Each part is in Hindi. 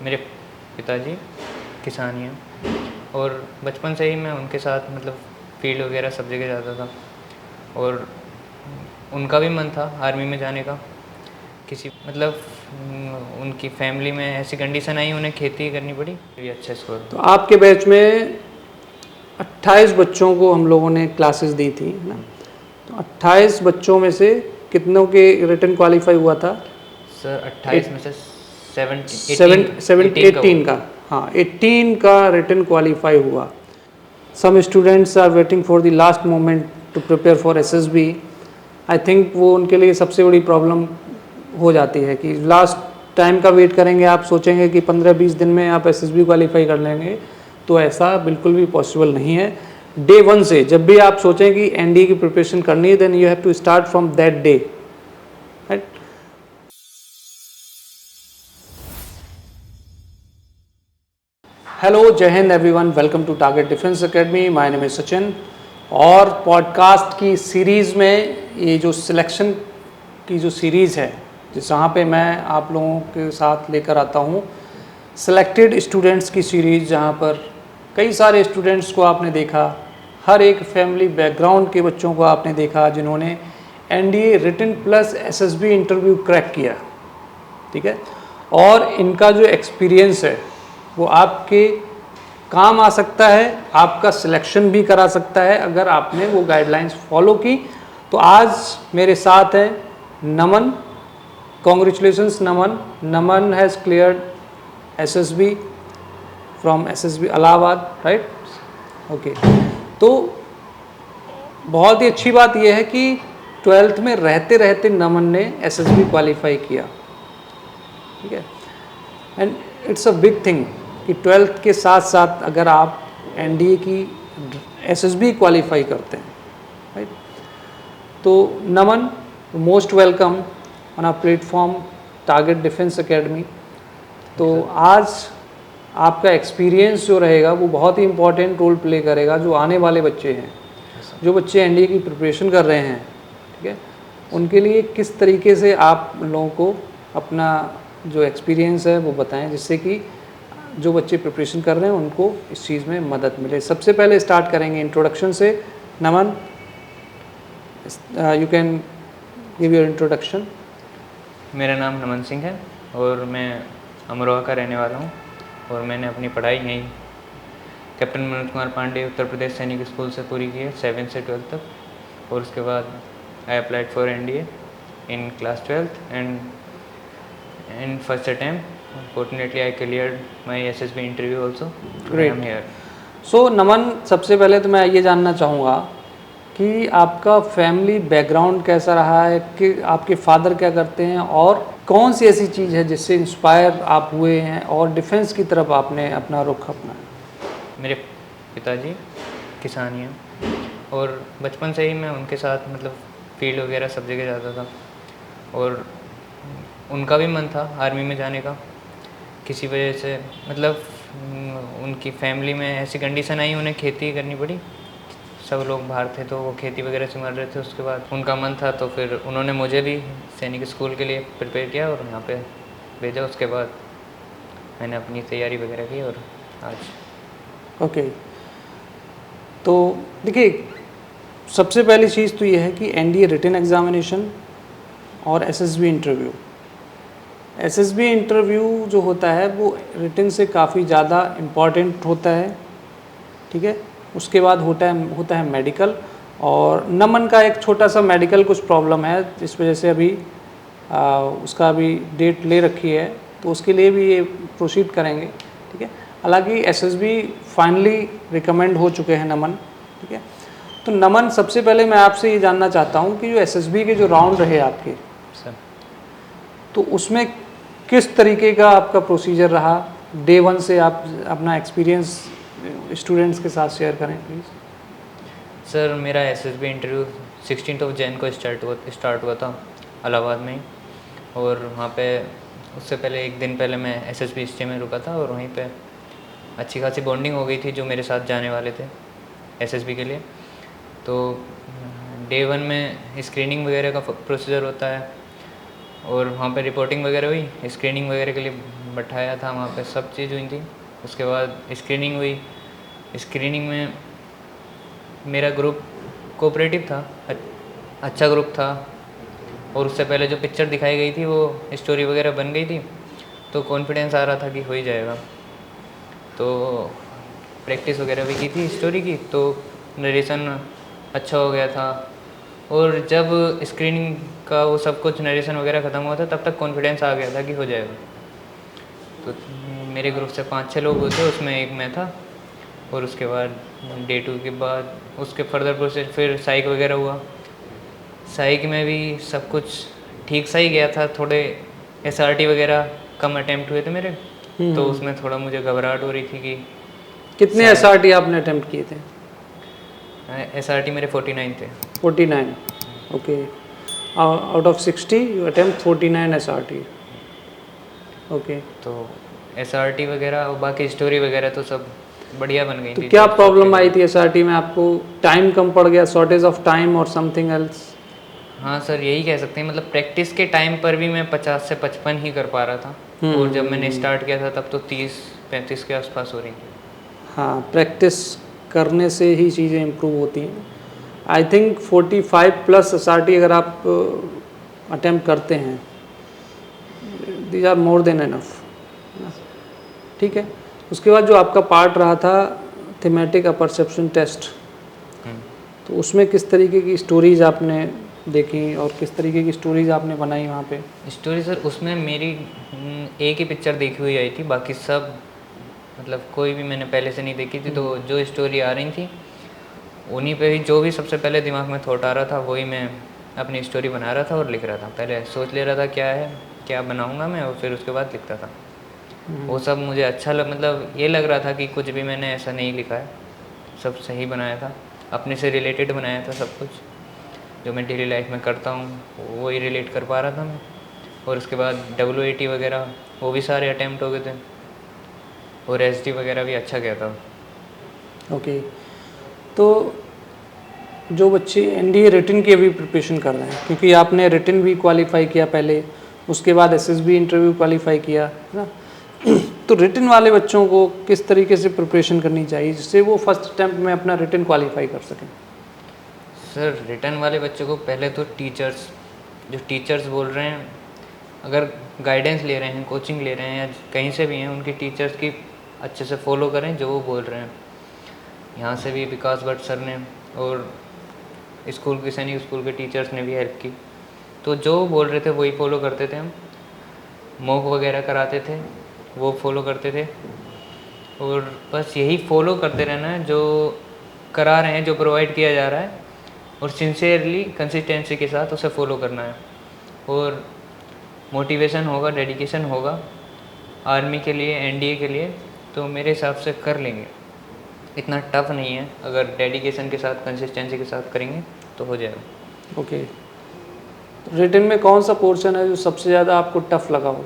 मेरे पिताजी किसान ही हैं और बचपन से ही मैं उनके साथ फील्ड वगैरह सब जगह जाता था और उनका भी मन था आर्मी में जाने का। किसी उनकी फैमिली में ऐसी कंडीशन आई, उन्हें खेती करनी पड़ी, ये अच्छा स्कोर। तो आपके बैच में 28 बच्चों को हम लोगों ने क्लासेस दी थी, है ना? तो 28 बच्चों में से कितनों के रिटर्न क्वालिफाई हुआ था? सर 28 में से 18 का, हाँ 18 का रिटर्न क्वालिफाई हुआ। Some students are waiting for the last moment to prepare for SSB. I think वो उनके लिए सबसे बड़ी प्रॉब्लम हो जाती है कि लास्ट टाइम का वेट करेंगे, आप सोचेंगे कि 15-20 दिन में आप एसएसबी क्वालिफाई कर लेंगे, तो ऐसा बिल्कुल भी पॉसिबल नहीं है। डे 1 से जब भी आप सोचें कि एनडीए की प्रिपरेशन करनी है, then you have to start from that day, right? Hello, जय हिंद everyone, welcome to Target Defence Academy. My name is Sachin. और पॉडकास्ट की सीरीज़ में ये जो सिलेक्शन की जो सीरीज़ है, जहाँ पे मैं आप लोगों के साथ लेकर आता हूँ सिलेक्टेड स्टूडेंट्स की सीरीज़, जहाँ पर कई सारे स्टूडेंट्स को आपने देखा, हर एक फैमिली बैकग्राउंड के बच्चों को आपने देखा जिन्होंने NDA written plus SSB interview crack किया, ठीक है? और इनका जो एक्सपीरियंस है वो आपके काम आ सकता है, आपका सिलेक्शन भी करा सकता है अगर आपने वो गाइडलाइंस फॉलो की। तो आज मेरे साथ है Naman. Congratulations Naman. Naman has cleared SSB from SSB Allahabad, right? Okay. तो बहुत ही अच्छी बात यह है कि 12th में रहते रहते नमन ने एसएसबी क्वालिफाई किया, ठीक है? And it's a big thing कि 12th के साथ साथ अगर आप एनडीए की एसएसबी क्वालिफाई करते हैं, राइट? तो Naman, most welcome on a platform Target Defence Academy. तो आज आपका एक्सपीरियंस जो रहेगा वो बहुत ही इम्पोर्टेंट रोल प्ले करेगा। जो आने वाले बच्चे हैं, जो बच्चे एनडीए की प्रिपरेशन कर रहे हैं, ठीक है, उनके लिए किस तरीके से आप लोगों को अपना जो एक्सपीरियंस है वो बताएं, जिससे कि जो बच्चे प्रिपरेशन कर रहे हैं उनको इस चीज़ में मदद मिले। सबसे पहले स्टार्ट करेंगे इंट्रोडक्शन से। Naman, you can give your introduction. मेरा नाम नमन सिंह है और मैं अमरोहा का रहने वाला हूँ और मैंने अपनी पढ़ाई यहीं कैप्टन मनोज कुमार पांडे उत्तर प्रदेश सैनिक स्कूल से पूरी की है 7th से 12th तक। और उसके बाद I applied for NDA in class 12th and first attempt fortunately I cleared my SSB interview also. Great. So Naman, सबसे पहले तो मैं ये जानना चाहूँगा कि आपका फैमिली बैकग्राउंड कैसा रहा है, कि आपके फादर क्या करते हैं और कौन सी ऐसी चीज़ है जिससे इंस्पायर आप हुए हैं और डिफेंस की तरफ आपने अपना रुख अपनाया? मेरे पिताजी किसान ही हैं और बचपन से ही मैं उनके साथ फील्ड वगैरह सब जगह जाता था और उनका भी मन था आर्मी में जाने का। किसी वजह से उनकी फैमिली में ऐसी कंडीशन आई, उन्हें खेती करनी पड़ी। सब लोग बाहर थे तो वो खेती वगैरह से मर रहे थे। उसके बाद उनका मन था तो फिर उन्होंने मुझे भी सैनिक स्कूल के लिए प्रिपेयर किया और यहाँ पे भेजा। उसके बाद मैंने अपनी तैयारी वगैरह की और आज। ओके। तो देखिए, सबसे पहली चीज़ तो ये है कि एनडीए रिटन एग्जामिनेशन और एसएसबी इंटरव्यू। एसएसबी इंटरव्यू जो होता है वो रिटन से काफ़ी ज़्यादा इम्पॉर्टेंट होता है, ठीक है? उसके बाद होता है मेडिकल। और नमन का एक छोटा सा मेडिकल कुछ प्रॉब्लम है, जिस वजह से अभी उसका अभी डेट ले रखी है, तो उसके लिए भी ये प्रोसीड करेंगे, ठीक है? हालांकि एसएसबी फाइनली रिकमेंड हो चुके हैं नमन, ठीक है? तो नमन, सबसे पहले मैं आपसे ये जानना चाहता हूँ कि जो एसएसबी के जो राउंड रहे आपके सर, तो उसमें किस तरीके का आपका प्रोसीजर रहा? डे 1 से आप अपना एक्सपीरियंस स्टूडेंट्स के साथ शेयर करें प्लीज़। सर, मेरा एसएसबी इंटरव्यू 16 जैन को स्टार्ट हुआ था इलाहाबाद में ही। और वहाँ पे उससे पहले एक दिन पहले मैं एसएसबी स्टे में रुका था और वहीं पे अच्छी खासी बॉन्डिंग हो गई थी जो मेरे साथ जाने वाले थे एसएसबी के लिए। तो डे 1 में स्क्रीनिंग वगैरह का प्रोसीजर होता है और वहाँ पे रिपोर्टिंग वगैरह हुई। स्क्रीनिंग वगैरह के लिए बैठाया था, वहाँ पे सब चीज़ हुई थी। उसके बाद स्क्रीनिंग हुई। स्क्रीनिंग में मेरा ग्रुप कोऑपरेटिव था, अच्छा ग्रुप था। और उससे पहले जो पिक्चर दिखाई गई थी वो स्टोरी वगैरह बन गई थी, तो कॉन्फिडेंस आ रहा था कि हो ही जाएगा। तो प्रैक्टिस वगैरह भी की थी स्टोरी की, तो नरेशन अच्छा हो गया था। और जब स्क्रीनिंग का वो सब कुछ नरेशन वगैरह ख़त्म हुआ था, तब तक कॉन्फिडेंस आ गया था कि हो जाएगा। तो मेरे ग्रुप से 5-6 लोग हुए थे, उसमें एक मैं था। और उसके बाद डे 2 के बाद उसके फर्दर प्रोसेस फिर साइक वगैरह हुआ। साइक में भी सब कुछ ठीक सा ही गया था। थोड़े SRT वगैरह कम अटैम्प्ट हुए थे मेरे, तो उसमें थोड़ा मुझे घबराहट हो रही थी कि कितने शायद- SRT आपने अटेम्प्ट किए थे? SRT मेरे 49 थे। 49, okay. Out of 60 you attempt 49 SRT, okay. तो SRT वगैरह और बाकी स्टोरी वगैरह तो सब बढ़िया बन गई तो थी। क्या जो प्रॉब्लम सबके आई लिए। थी SRT में? आपको टाइम कम पड़ गया, शॉर्टेज ऑफ टाइम और समथिंग एल्स? हाँ सर, यही कह सकते हैं। मतलब प्रैक्टिस के टाइम पर भी मैं 50 से 55 ही कर पा रहा था। और जब मैंने स्टार्ट किया था तब तो 30-35 के आसपास हो रही थी। हाँ, प्रैक्टिस करने से ही चीज़ें इम्प्रूव होती हैं। आई थिंक 45 प्लस SRT अगर आप अटेम्प्ट करते हैं, these are more than enough, ठीक है। उसके बाद जो आपका पार्ट रहा था थीमेटिक परसेप्शन टेस्ट, तो उसमें किस तरीके की स्टोरीज आपने देखी और किस तरीके की स्टोरीज आपने बनाई वहाँ पे? स्टोरी सर, उसमें मेरी एक ही पिक्चर देखी हुई आई थी, बाकी सब मतलब कोई भी मैंने पहले से नहीं देखी थी। तो जो स्टोरी आ रही थी उन्हीं पे ही, जो भी सबसे पहले दिमाग में थॉट आ रहा था वही मैं अपनी स्टोरी बना रहा था और लिख रहा था। पहले सोच ले रहा था क्या है, क्या बनाऊंगा मैं, और फिर उसके बाद लिखता था। वो सब मुझे अच्छा मतलब ये लग रहा था कि कुछ भी मैंने ऐसा नहीं लिखा है, सब सही बनाया था, अपने से रिलेटेड बनाया था। सब कुछ जो मैं डेली लाइफ में करता हूँ वही रिलेट कर पा रहा था मैं। और उसके बाद WAT वगैरह वो भी सारे अटैम्प्ट हो गए थे, और SD वगैरह भी अच्छा गया था। ओके। तो जो बच्चे NDA रिटन की अभी प्रिपरेशन कर रहे हैं, क्योंकि आपने रिटन भी क्वालिफाई किया पहले, उसके बाद SSB इंटरव्यू क्वालिफाई किया, है ना? तो रिटन वाले बच्चों को किस तरीके से प्रिपरेशन करनी चाहिए जिससे वो फर्स्ट अटैम्प्ट में अपना रिटन क्वालिफाई कर सकें? सर, रिटर्न वाले बच्चों को पहले तो जो टीचर्स बोल रहे हैं, अगर गाइडेंस ले रहे हैं, कोचिंग ले रहे हैं या कहीं से भी हैं, उनकी टीचर्स की अच्छे से फॉलो करें जो वो बोल रहे हैं। यहाँ से भी विकास भट्ट सर ने और स्कूल के सैनिक स्कूल के टीचर्स ने भी हेल्प की। तो जो बोल रहे थे वही फॉलो करते थे हम। मॉक वगैरह कराते थे, वो फॉलो करते थे। और बस यही फॉलो करते रहना है जो करा रहे हैं, जो प्रोवाइड किया जा रहा है, और सिंसियरली कंसिस्टेंसी के साथ उसे फॉलो करना है। और मोटिवेशन होगा, डेडिकेशन होगा आर्मी के लिए, NDA के लिए, तो मेरे हिसाब से कर लेंगे। इतना टफ नहीं है, अगर डेडिकेशन के साथ, कंसिस्टेंसी के साथ करेंगे तो हो जाएगा। ओके। रिटन में कौन सा पोर्शन है जो सबसे ज़्यादा आपको टफ लगा हो?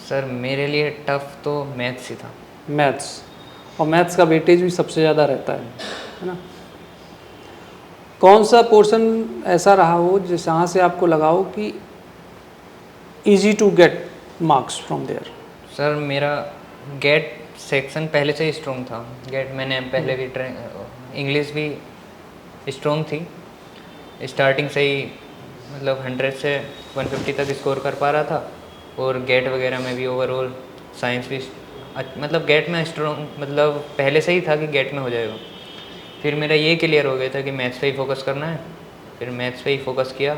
सर, मेरे लिए टफ तो मैथ्स ही था। मैथ्स, और मैथ्स का वेटेज भी सबसे ज़्यादा रहता है ना? कौन सा पोर्शन ऐसा रहा हो जहाँ से आपको लगा हो कि easy to get marks from there? Sir, मेरा गेट सेक्शन पहले से ही स्ट्रॉन्ग था। गेट मैंने पहले भी इंग्लिश भी स्ट्रॉन्ग थी, स्टार्टिंग से ही मतलब 100 से 150 तक स्कोर कर पा रहा था। और गेट वगैरह में भी ओवरऑल साइंस भी मतलब गेट में स्ट्रॉन्ग, मतलब पहले से ही था कि गेट में हो जाएगा। फिर मेरा ये क्लियर हो गया था कि मैथ्स पे ही फोकस करना है, फिर मैथ्स पे ही फोकस किया।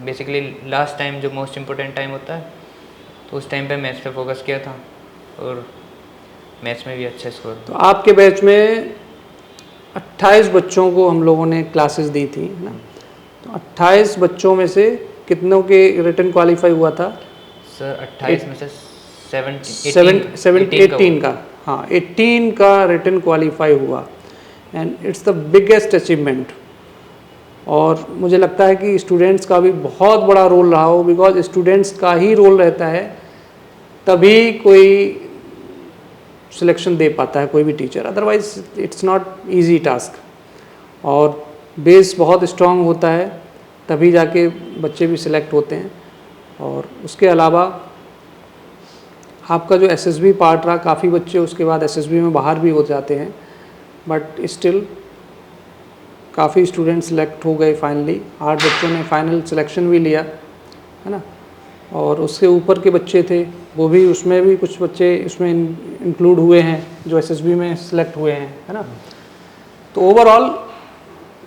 बेसिकली लास्ट टाइम जो मोस्ट इम्पोर्टेंट टाइम होता है, तो उस टाइम पे मैथ्स पे फोकस किया था, और मैथ्स में भी अच्छा स्कोर। तो आपके बैच में 28 बच्चों को हम लोगों ने क्लासेस दी थी ना, तो 28 बच्चों में से कितनों के रिटन क्वालिफाई हुआ था? सर, 28 में से 18 का, हाँ 18 का रिटन क्वालिफाई हुआ, and it's the biggest achievement. और मुझे लगता है कि स्टूडेंट्स का भी बहुत बड़ा रोल रहा हो, बिकॉज स्टूडेंट्स का ही रोल रहता है तभी कोई सिलेक्शन दे पाता है कोई भी teacher, otherwise it's not easy task. और बेस बहुत स्ट्रांग होता है तभी जाके बच्चे भी सिलेक्ट होते हैं। और उसके अलावा आपका जो एसएसबी पार्ट रहा, काफ़ी बच्चे उसके बाद एसएसबी में बाहर भी हो जाते हैं, बट स्टिल काफ़ी स्टूडेंट सेलेक्ट हो गए फाइनली। 8 बच्चों ने फाइनल सिलेक्शन भी लिया, है ना। और उसके ऊपर के बच्चे थे वो भी, उसमें भी कुछ बच्चे इसमें इंक्लूड हुए हैं जो एसएसबी में सिलेक्ट हुए हैं, है ना। तो ओवरऑल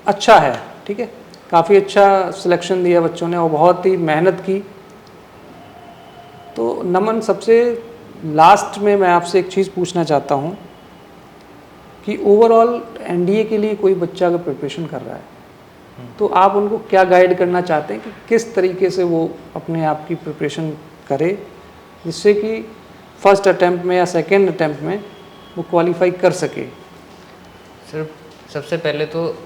अच्छा है, ठीक है, काफ़ी अच्छा सिलेक्शन दिया बच्चों ने और बहुत ही मेहनत की। तो नमन, सबसे लास्ट में मैं आपसे एक चीज़ पूछना चाहता हूँ कि ओवरऑल एनडीए के लिए कोई बच्चा अगर प्रिपरेशन कर रहा है तो आप उनको क्या गाइड करना चाहते हैं कि किस तरीके से वो अपने आप की प्रिपरेशन करे जिससे कि फर्स्ट अटैम्प्ट में या सेकेंड अटैम्प्ट में वो क्वालिफाई कर सके? सर, सबसे पहले तो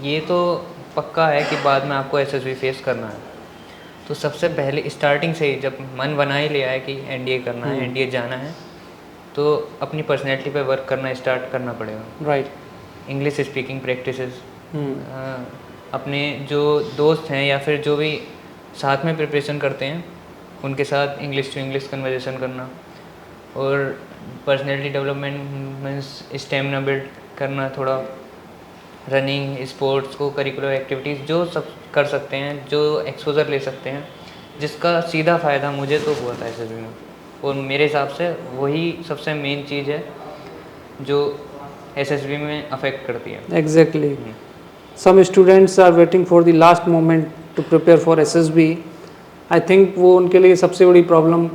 ये तो पक्का है कि बाद में आपको एसएसबी फेस करना है। तो सबसे पहले स्टार्टिंग से ही जब मन बना ही लिया है कि एनडीए करना है, एनडीए जाना है, तो अपनी पर्सनैलिटी पे वर्क करना स्टार्ट करना पड़ेगा। राइट। इंग्लिश स्पीकिंग प्रैक्टिसेस, अपने जो दोस्त हैं या फिर जो भी साथ में प्रिपरेशन करते हैं उनके साथ इंग्लिश टू इंग्लिश कन्वर्सेशन करना, और personality development means stamina build करना, थोड़ा रनिंग, स्पोर्ट्स को करिकुलर एक्टिविटीज़ जो सब कर सकते हैं, जो एक्सपोजर ले सकते हैं, जिसका सीधा फ़ायदा मुझे तो हुआ था एसएसबी में। और मेरे हिसाब से वही सबसे मेन चीज़ है जो एसएसबी में अफेक्ट करती है। Exactly. Some students are waiting for the last moment to prepare for SSB. I think वो उनके लिए सबसे बड़ी प्रॉब्लम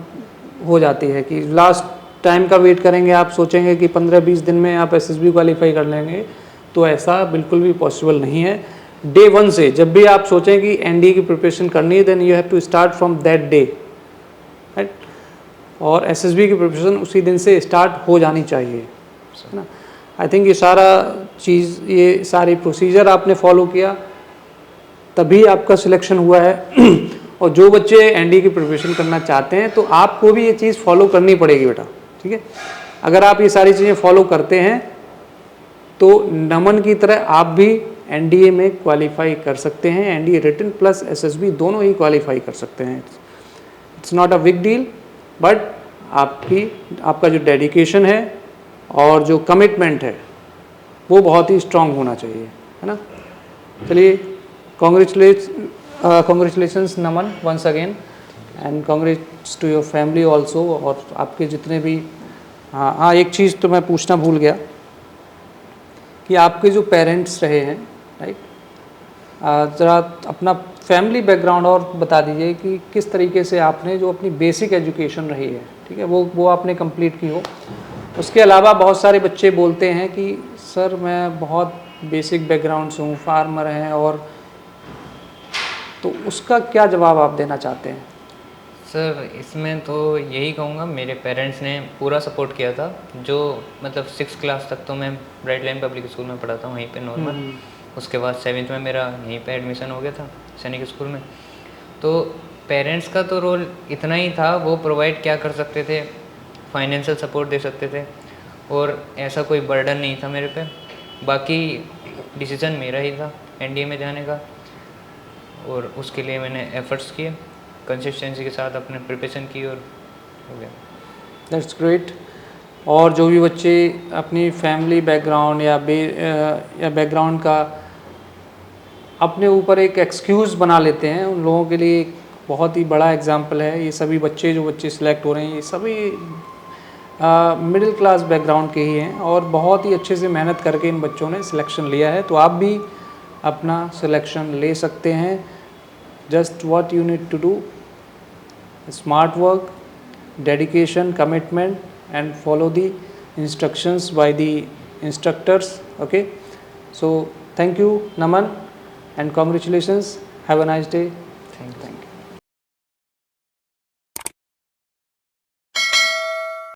हो जाती है कि लास्ट टाइम का वेट करेंगे, आप सोचेंगे कि 15-20 दिन में आप एसएसबी क्वालिफाई कर लेंगे, तो ऐसा बिल्कुल भी पॉसिबल नहीं है। डे 1 से जब भी आप सोचें कि एनडीए की प्रिपरेशन करनी है, then you have to start from that day, right. और एसएसबी की प्रिपरेशन उसी दिन से स्टार्ट हो जानी चाहिए, है ना। आई थिंक ये सारा चीज़, ये सारी प्रोसीजर आपने फॉलो किया तभी आपका सिलेक्शन हुआ है। और जो बच्चे एनडीए की प्रिपरेशन करना चाहते हैं तो आपको भी ये चीज़ फॉलो करनी पड़ेगी बेटा, ठीक है। अगर आप ये सारी चीज़ें फॉलो करते हैं तो नमन की तरह आप भी एनडीए में क्वालिफाई कर सकते हैं। एनडीए रिटन प्लस एसएसबी दोनों ही क्वालिफाई कर सकते हैं। It's not a big deal, but आपका जो डेडिकेशन है और जो कमिटमेंट है वो बहुत ही स्ट्रांग होना चाहिए, है ना। चलिए, congratulations Naman once again, and congrats to your family also. और आपके जितने भी, हाँ एक चीज़ तो मैं पूछना भूल गया कि आपके जो पेरेंट्स रहे हैं, राइट, ज़रा अपना फैमिली बैकग्राउंड और बता दीजिए कि किस तरीके से आपने जो अपनी बेसिक एजुकेशन रही है, ठीक है, वो आपने कंप्लीट की हो। उसके अलावा बहुत सारे बच्चे बोलते हैं कि सर मैं बहुत बेसिक बैकग्राउंड से हूँ, फार्मर हैं, और तो उसका क्या जवाब आप देना चाहते हैं? सर, इसमें तो यही कहूँगा, मेरे पेरेंट्स ने पूरा सपोर्ट किया था। जो मतलब 6th क्लास तक तो मैं ब्राइट लाइन पब्लिक स्कूल में पढ़ा था, वहीं पे नॉर्मल। उसके बाद 7th में मेरा यहीं पे एडमिशन हो गया था सैनिक स्कूल में। तो पेरेंट्स का तो रोल इतना ही था, वो प्रोवाइड क्या कर सकते थे, फाइनेंशियल सपोर्ट दे सकते थे, और ऐसा कोई बर्डन नहीं था मेरे पे। बाकी डिसीज़न मेरा ही था एनडीए में जाने का, और उसके लिए मैंने एफर्ट्स किए, कंसिस्टेंसी के साथ अपने प्रिपरेशन की, और हो गया। That's great. और जो भी बच्चे अपनी फैमिली बैकग्राउंड या बैकग्राउंड का अपने ऊपर एक एक्सक्यूज़ बना लेते हैं, उन लोगों के लिए एक बहुत ही बड़ा एग्जाम्पल है ये सभी बच्चे। जो बच्चे सिलेक्ट हो रहे हैं ये सभी मिडिल क्लास बैकग्राउंड के ही हैं, और बहुत ही अच्छे से मेहनत करके इन बच्चों ने सिलेक्शन लिया है। तो आप भी अपना सिलेक्शन ले सकते हैं। Just what you need to do, smart work, dedication, commitment, and follow the instructions by the instructors. Okay, so thank you Naman, and congratulations. Have a nice day. Thank you.